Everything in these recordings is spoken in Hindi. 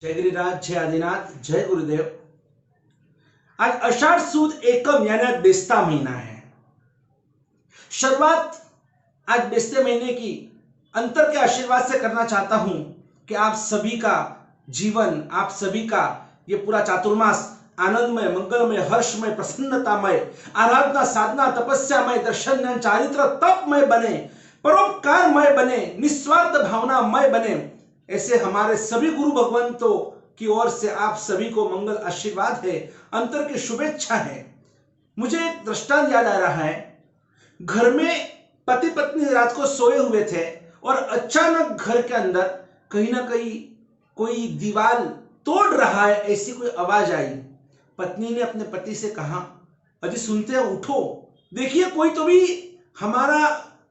जय गिरिराज, जय आदिनाथ, जय गुरुदेव। आज आषाढ़ सुद एकम यानी आज बेस्ता महीना है। शुरुआत आज बेस्ते महीने की अंतर के आशीर्वाद से करना चाहता हूं कि आप सभी का जीवन, आप सभी का ये पूरा चातुर्मास आनंदमय, मंगलमय, हर्षमय, प्रसन्नतामय, आराधना, साधना, तपस्यामय, दर्शन, चारित्र, तपमय बने, परोपकारमय बने, निस्वार्थ भावनामय बने। ऐसे हमारे सभी गुरु भगवंतों की ओर से आप सभी को मंगल आशीर्वाद है, अंतर की शुभेच्छा है। मुझे एक दृष्टांत याद आ रहा है। घर में पति पत्नी रात को सोए हुए थे और अचानक घर के अंदर कहीं ना कहीं कोई दीवार तोड़ रहा है, ऐसी कोई आवाज आई। पत्नी ने अपने पति से कहा, अजी सुनते हैं, उठो, देखिए कोई तो भी हमारा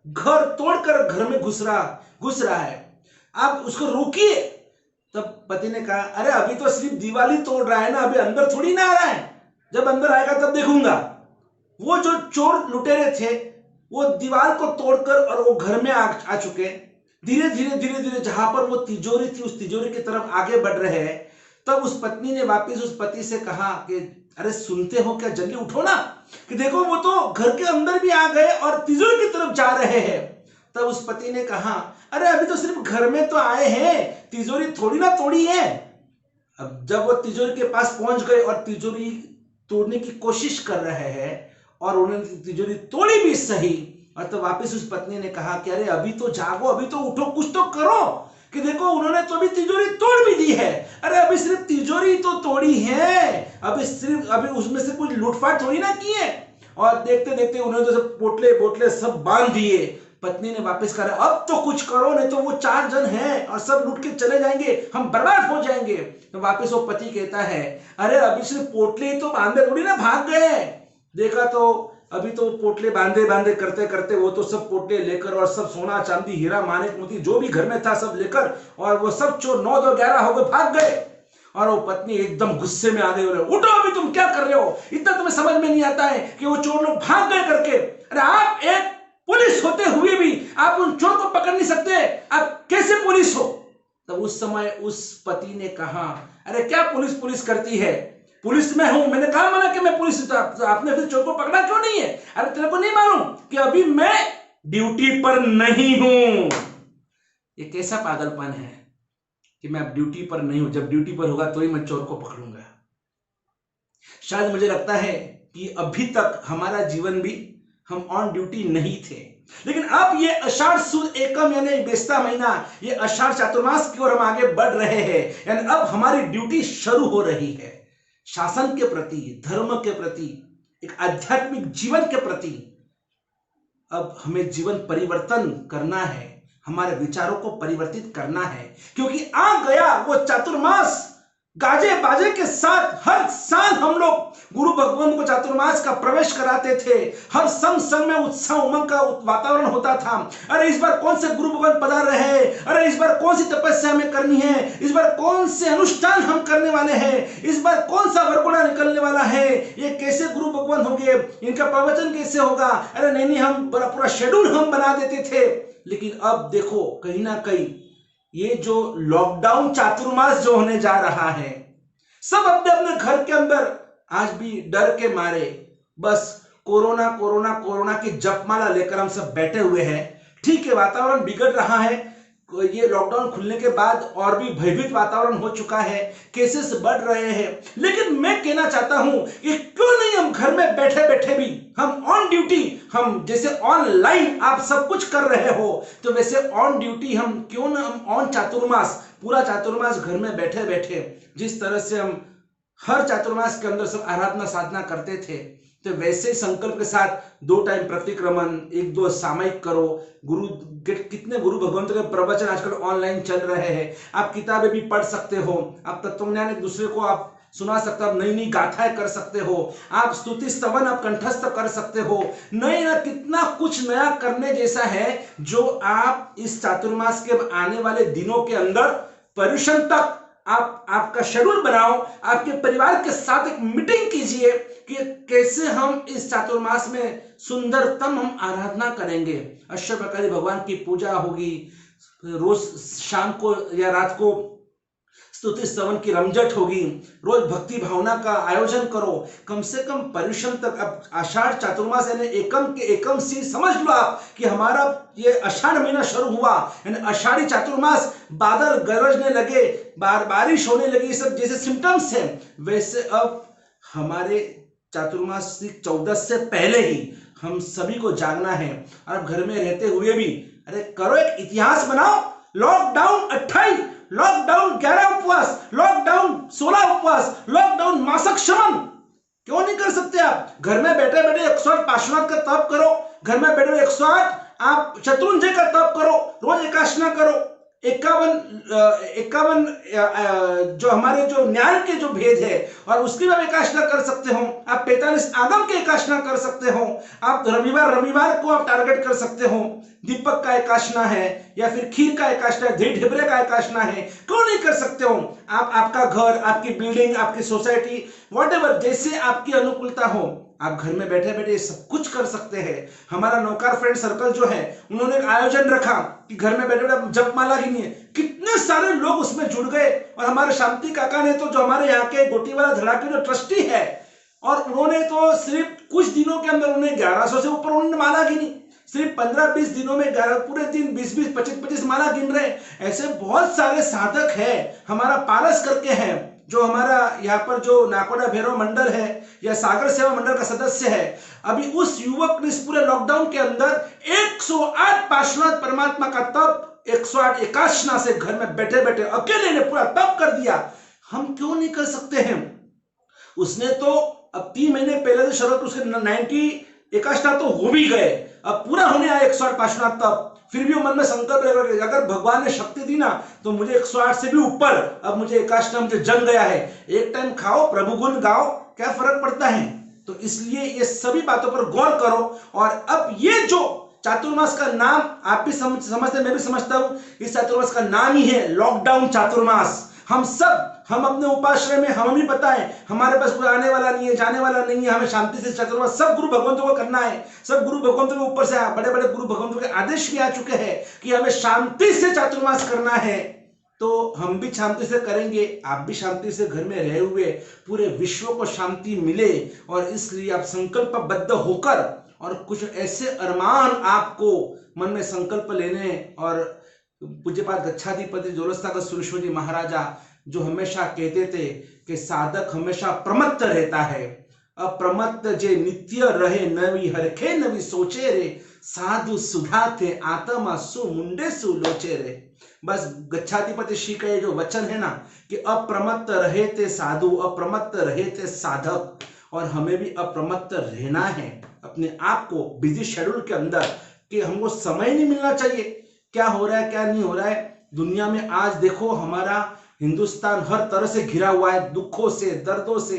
घर तोड़कर घर में घुस रहा है, आप उसको रोकिए। तब पति ने कहा, अरे अभी तो सिर्फ दीवार ही तोड़ रहा है ना, अभी अंदर थोड़ी ना आ रहा है, जब अंदर आएगा तब देखूंगा। वो जो चोर लुटेरे थे वो दीवार को तोड़कर और वो घर में आ चुके। धीरे धीरे जहां पर वो तिजोरी थी उस तिजोरी की तरफ आगे बढ़ रहे हैं। तब उस पत्नी ने वापस उस पति से कहा कि अरे सुनते हो क्या, जल्दी उठो ना, कि देखो वो तो घर के अंदर भी आ गए और तिजोरी की तरफ जा रहे हैं। तब उस पति ने कहा, अरे अभी तो सिर्फ घर में तो आए हैं, तिजोरी थोड़ी ना तोड़ी है। अब जब वो तिजोरी के पास पहुंच गए और तिजोरी तोड़ने की कोशिश कर रहे हैं और उन्होंने तिजोरी तोड़ी भी सही, और तो वापस उस पत्नी ने कहा कि अरे अभी तो जागो, अभी तो उठो, कुछ तो करो, कि देखो उन्होंने तो अभी तिजोरी तोड़ भी दी है। अरे अभी सिर्फ तिजोरी तो तोड़ी है, अभी उसमें से कुछ लूटपाट थोड़ी ना की है। और देखते देखते उन्होंने तो सब पोटले बोटले सब बांध दिए। पत्नी ने वापस कहा, अब तो कुछ करो, नहीं तो वो 4 जन हैं और सब लूट के चले जाएंगे, हम बर्बाद हो जाएंगे। तो वापस वो पति कहता है, अरे अभी सिर्फ पोटले ही तो बांधे, थोड़ी ना भाग गए। देखा तो अभी तो पोटले बांधे बांधे करते करते वो तो सब पोटले लेकर और सब सोना चांदी हीरा मानिक मोती जो भी घर में था सब लेकर, और वो सब चोर 9 2 11 हो गए, भाग गए। और वो पत्नी एकदम गुस्से में आ गई, उठो, अभी तुम क्या कर रहे हो, इतना तुम्हें समझ में नहीं आता है कि वो चोर लोग भाग गए करके। अरे आप एक पुलिस होते हुए भी आप उन चोर को पकड़ नहीं सकते, आप कैसे पुलिस हो। तब उस समय उस पति ने कहा, अरे क्या पुलिस पुलिस करती है, पुलिस में हूं, मैंने कहा मना कि मैं पुलिस, तो आपने फिर चोर को पकड़ा क्यों नहीं है। अरे तेरे को नहीं मालूम कि अभी मैं ड्यूटी पर नहीं हूं। ये कैसा पागलपन है कि मैं अब ड्यूटी पर नहीं हूं, जब ड्यूटी पर होगा तो ही मैं चोर को पकड़ूंगा। शायद मुझे लगता है कि अभी तक हमारा जीवन भी हम ऑन ड्यूटी नहीं थे, लेकिन अब ये आषाढ़ सुद एकम यानी बेस्ता महीना, ये आषाढ़ चातुर्मास की ओर हम आगे बढ़ रहे हैं, यानी अब हमारी ड्यूटी शुरू हो रही है। शासन के प्रति, धर्म के प्रति, एक आध्यात्मिक जीवन के प्रति अब हमें जीवन परिवर्तन करना है, हमारे विचारों को परिवर्तित करना है, क्योंकि आ गया वो चातुर्मास। गाजे बाजे के साथ हर साल हम लोग गुरु भगवान को चातुर्मास का प्रवेश कराते थे, हर संग में उत्साह उमंग का वातावरण होता था। अरे इस बार कौन से गुरु भगवान पधार रहे हैं, अरे इस बार कौन सी तपस्या हमें करनी है, इस बार कौन से अनुष्ठान हम करने वाले हैं, इस बार कौन सा वरगुणा निकलने वाला है, ये कैसे गुरु भगवान होंगे, इनका प्रवचन कैसे होगा। अरे नहीं, हम पूरा शेड्यूल हम बना देते थे। लेकिन अब देखो कहीं ना कहीं ये जो लॉकडाउन चातुर्मास जो होने जा रहा है, सब अपने अपने घर के अंदर आज भी डर के मारे बस कोरोना कोरोना कोरोना की जपमाला लेकर हम सब बैठे हुए हैं। ठीक है, वातावरण बिगड़ रहा है, ये लॉकडाउन खुलने के बाद और भी भयभीत वातावरण हो चुका है, केसेस बढ़ रहे हैं, लेकिन मैं कहना चाहता हूं कि क्यों नहीं हम घर में बैठे बैठे भी हम ऑन ड्यूटी, हम जैसे ऑनलाइन आप सब कुछ कर रहे हो तो वैसे ऑन ड्यूटी हम क्यों ना हम ऑन चातुर्मास, पूरा चातुर्मास घर में बैठे बैठे, जिस तरह से हम हर चातुर्मास के अंदर सब आराधना साधना करते थे, तो वैसे संकल्प के साथ 2 टाइम प्रतिक्रमण, 1-2 सामयिक करो। कितने गुरु भगवंतों के प्रवचन आजकल ऑनलाइन चल रहे हैं, आप किताबें भी पढ़ सकते हो, आप तत्वज्ञान एक दूसरे को आप सुना सकते हो, आप नई नई गाथाएं कर सकते हो, आप स्तुति स्तवन आप कंठस्थ कर सकते हो। नहीं ना, कितना कुछ नया करने जैसा है जो आप इस चातुर्मास के आने वाले दिनों के अंदर पर्युषण तक आपका शेड्यूल बनाओ, आपके परिवार के साथ एक मीटिंग कीजिए कि कैसे हम इस चातुर्मास में सुंदरतम हम आराधना करेंगे। अष्टप्रकारी भगवान की पूजा होगी, रोज शाम को या रात को स्तुति स्तवन की रमझट होगी, रोज भक्ति भावना का आयोजन करो, कम से कम पर्युषण तक। अब आषाढ़ चातुर्मास यानी एकम के एकम सी समझ लो आप कि हमारा ये आषाढ़ महीना शुरू हुआ, यानी आषाढ़ी चातुर्मास, बादल गरजने लगे, बारिश होने लगी, सब जैसे सिम्टम्स हैं, वैसे अब हमारे चातुर्मास 14 से पहले ही हम सभी को जागना है। और अब घर में रहते हुए भी अरे करो, एक इतिहास बनाओ। लॉकडाउन 28, लॉकडाउन 11 उपवास, लॉकडाउन 16 उपवास, लॉकडाउन मासिक श्रमण, क्यों नहीं कर सकते आप? घर में बैठे बैठे 108 पार्श्वनाथ का तप करो, घर में बैठे 108 आप शत्रुंजय का तप करो, रोज एकादशना करो। 51 जो हमारे जो न्याय के जो भेद है और उसकी भी आप एकादशना कर सकते हो। आप 45 आगम के एकादशना कर सकते हो। आप रविवार को आप टारगेट कर सकते हो। दीपक का एकादशना है या फिर खीर का एकादशना, ढिबरे का एकादशना है, क्यों नहीं कर सकते हो आप? आपका घर, आपकी बिल्डिंग, आपकी सोसाइटी, व्हाटएवर, जैसे आपकी अनुकूलता हो, आप घर में बैठे बैठे सब कुछ कर सकते हैं। हमारा नौकार फ्रेंड सर्कल जो है, उन्होंने एक आयोजन रखा कि घर में बैठे बैठे जपमाला गिनिए, कितने सारे लोग उसमें जुड़ गए। और हमारे शांति काका ने तो, जो हमारे यहाँ के गोटीवाला धड़ा के जो ट्रस्टी है, और उन्होंने तो सिर्फ कुछ दिनों के अंदर उन्हें 1100 से ऊपर उन्होंने माला गिनी। सिर्फ 15-20 दिनों में 11 पूरे दिन 20-20, 25-25 माला गिन रहे। ऐसे बहुत सारे साधक है। हमारा पारस करके है, जो हमारा यहाँ पर जो नाकोड़ा भैरव मंडल है या सागर सेवा मंडल का सदस्य है, अभी उस युवक ने इस पूरे लॉकडाउन के अंदर 108 पार्श्वनाथ परमात्मा का तप, 108 एकादशना से घर में बैठे बैठे अकेले ने पूरा तप कर दिया। हम क्यों नहीं कर सकते हैं? उसने तो अब 3 महीने पहले से शुरू, उसके 90 एकादशना तो हो भी गए, अब पूरा होने आया 108 पार्श्वनाथ तप। फिर भी वो मन में संकल्प लेकर, अगर भगवान ने शक्ति दी ना तो मुझे 108 से भी ऊपर, अब मुझे एकादशना मुझे जम गया है। एक टाइम खाओ, प्रभु गुण गाओ, क्या फर्क पड़ता है? तो इसलिए ये सभी बातों पर गौर करो। और अब ये जो चातुर्मास का नाम आप भी समझते, मैं भी समझता हूं, इस चातुर्मास का नाम ही है लॉकडाउन चातुर्मास। हम अपने उपाश्रय में, हम भी पता है हमारे पास कोई आने वाला नहीं है, जाने वाला नहीं है, हमें शांति से चातुर्मास सब गुरु भगवंतों को करना है। सब गुरु भगवंतों के ऊपर से बड़े बड़े गुरु भगवंतों के आदेश भी आ चुके हैं कि हमें शांति से चातुर्मास करना है। तो हम भी शांति से करेंगे, आप भी शांति से घर में रहे हुए पूरे विश्व को शांति मिले। और इसलिए आप संकल्पबद्ध होकर, और कुछ ऐसे अरमान आपको मन में संकल्प लेने। और पूज्यपाद गच्छाधिपति ज्वलस्थागत सुरेश्वर जी महाराजा जो हमेशा कहते थे कि साधक हमेशा प्रमत्त रहता है, अप्रमत्त जे नित्य रहे, नवी हरखे नवी सोचे रे, साधु सुधा थे आत्मा सु मुंडे सु लोचे रे। बस गच्छाधिपति श्री का ये जो वचन है ना कि अप्रमत्त रहे थे साधु, अप्रमत्त रहे थे साधक, और हमें भी अप्रमत्त रहना है अपने आप को बिजी शेड्यूल के अंदर, कि हमको समय नहीं मिलना चाहिए क्या हो रहा है क्या नहीं हो रहा है दुनिया में। आज देखो हमारा हिंदुस्तान हर तरह से घिरा हुआ है, दुखों से, दर्दों से,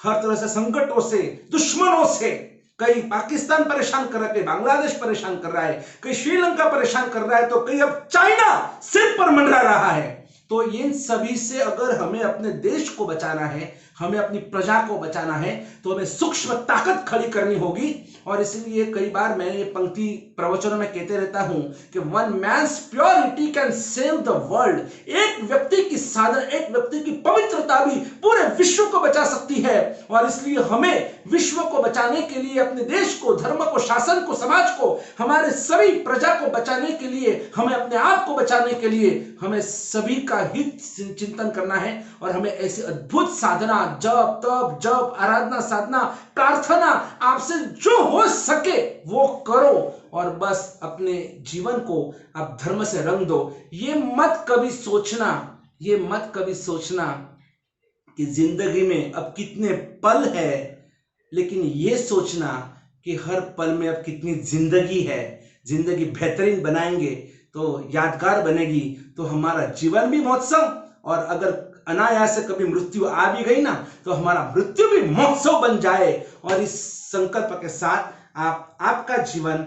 हर तरह से संकटों से, दुश्मनों से। कहीं पाकिस्तान परेशान कर रहा है, कहीं बांग्लादेश परेशान कर रहा है, कहीं श्रीलंका परेशान कर रहा है, तो कहीं अब चाइना सिर पर मंडरा रहा है। तो इन सभी से अगर हमें अपने देश को बचाना है, हमें अपनी प्रजा को बचाना है, तो हमें सूक्ष्म ताकत खड़ी करनी होगी। और इसलिए कई बार मैं ये पंक्ति प्रवचनों में कहते रहता हूं कि one man's purity can save the world. एक व्यक्ति की साधना, एक व्यक्ति की पवित्रता भी पूरे विश्व को बचा सकती है। और इसलिए हमें विश्व को बचाने के लिए, अपने देश को, धर्म को, शासन को, समाज को, हमारे सभी प्रजा को बचाने के लिए, हमें अपने आप को बचाने के लिए, हमें सभी का हित चिंतन करना है। और हमें ऐसी अद्भुत साधना, जप तप, जप, आराधना, साधना, प्रार्थना, आपसे जो हो सके वो करो। और बस अपने जीवन को आप धर्म से रंग दो। ये मत कभी सोचना कि जिंदगी में अब कितने पल है, लेकिन ये सोचना कि हर पल में अब कितनी जिंदगी है। जिंदगी बेहतरीन बनाएंगे तो यादगार बनेगी, तो हमारा जीवन भी महोत्सव, और अगर अनायास से कभी मृत्यु आ भी गई ना तो हमारा मृत्यु भी महोत्सव बन जाए। और इस संकल्प के साथ आप आपका जीवन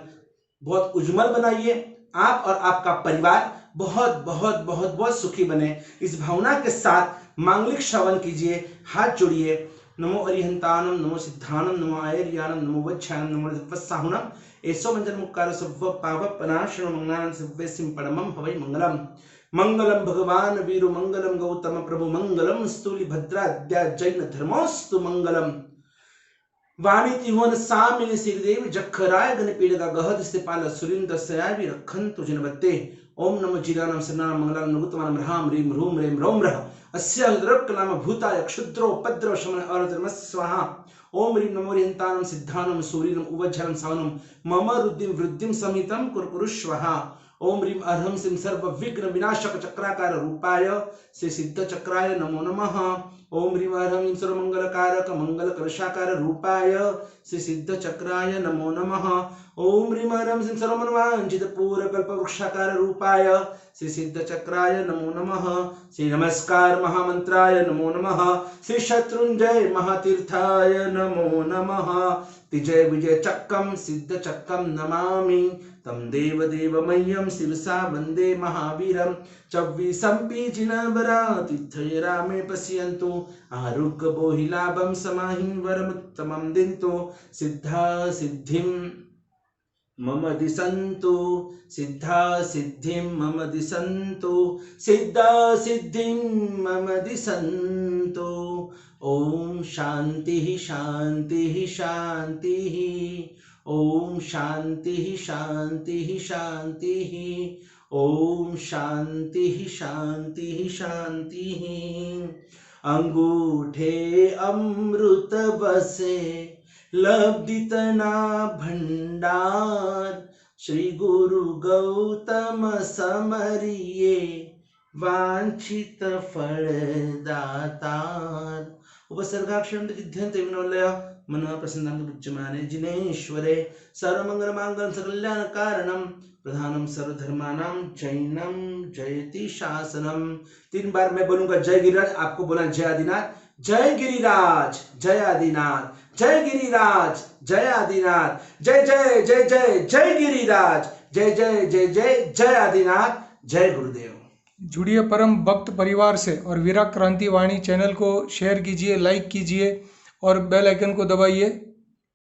बहुत उज्जवल बनाइए, आप और आपका परिवार बहुत बहुत बहुत बहुत सुखी बने। इस भावना के साथ मांगलिक श्रवण कीजिए, हाथ जोड़िए। नमो अरिहंतानम, नमो सिद्धानम, नमो आयर्यानम, नमो वच्छानम, नमो दिव्यसाहुनम, एसो मंजन मुक्कार सव्व पाव पनाशनो मंगलान सव्वे सिम परमम हवै मंगलम। मंगलम भगवान वीरु मंगलम गौतम प्रभु मंगलम स्तूलि भद्राद्या जैन धर्मोस्तु मंगलम। वाणी तिहुवन सामिनी श्रीदेवी जखराय गणपीड़गा गहद स्थिपाल सुरिंद्र सयावि रखन्तु जिनवत्ते। ओम नमो जीरानाम सरनाम मंगलाम नुगुतमानम ह्राम ह्रीम ह्रूम ह्रेम ह्रौम ह्रः अस्य द्रक्कलाम भूताय क्षुद्रो उपद्रव शमन अरधर्म स्वाहा। ओम ह्रीम नमो रिहंतानम सिद्धानम सूर्यनम उवज्झलम सावनम मम रुद्धिम वृद्धिम समितम कुरकुरु स्वाहा। ओम ह्रीम अरहं सिं सर्व विघ्न विनाशक चक्राकार रूपाय श्री सिद्ध चक्राय नमो नमः। ओम ह्रीम अरहं सर्व मंगलकारक मंगल कलशाकार रूपाय श्री सिद्ध चक्राय नमो नमः। ओम ह्रीम अरहं सिं सर्व मनवांचित पूर्ण कल्प वृक्षाकार रूपाय श्री सिद्ध चक्राय नमो नमः। श्री नमस्कार महामंत्राय नमो नमः। श्री शत्रुंजय महातीर्थाय नमो नमः। विजय विजय चक्रम सिद्ध चक्रम नमामि तम देव देव मह्यम शिवसा वंदे महावीरम। 24 जिनवरा तीर्थय रामे पश्यन्तु आरुग्य बोहि लाभम समाहिं वरमुत्तमं दिन्तु। सिद्धा सिद्धिं मम दिशन्तु सिद्धा सिद्धिं मम दिशन्तु सिद्धा सिद्धिं मम दिशन्तु। ओम शांति शांति शांति। ओम शांति शांति शांति। ओम शांति शांति शांति। अंगूठे अमृत बसे लब्धितना भंडार। श्री गुरु गौतम समरिये वांछित फलदातार। उपसर्गाक्षरं विद्यन्ते विनोलय मनः प्रसन्नान्त बुद्धिमाने जिनेश्वरे सर्वमंगल मांगल्यं सकल्याण कारणं प्रधानम सर्वधर्मानां जैनम जयति शासनम। 3 बार मैं बोलूंगा जय गिरिराज, आपको बोलना जय आदिनाथ। जय गिरिराज जय आदिनाथ जय गिरिराज जय आदिनाथ जय जय जय जय जय गिरिराज जय जय जय जय जय आदिनाथ जय गुरुदेव। जुड़िए परम भक्त परिवार से और विराट क्रांति वाणी चैनल को शेयर कीजिए, लाइक कीजिए और बेल आइकन को दबाइए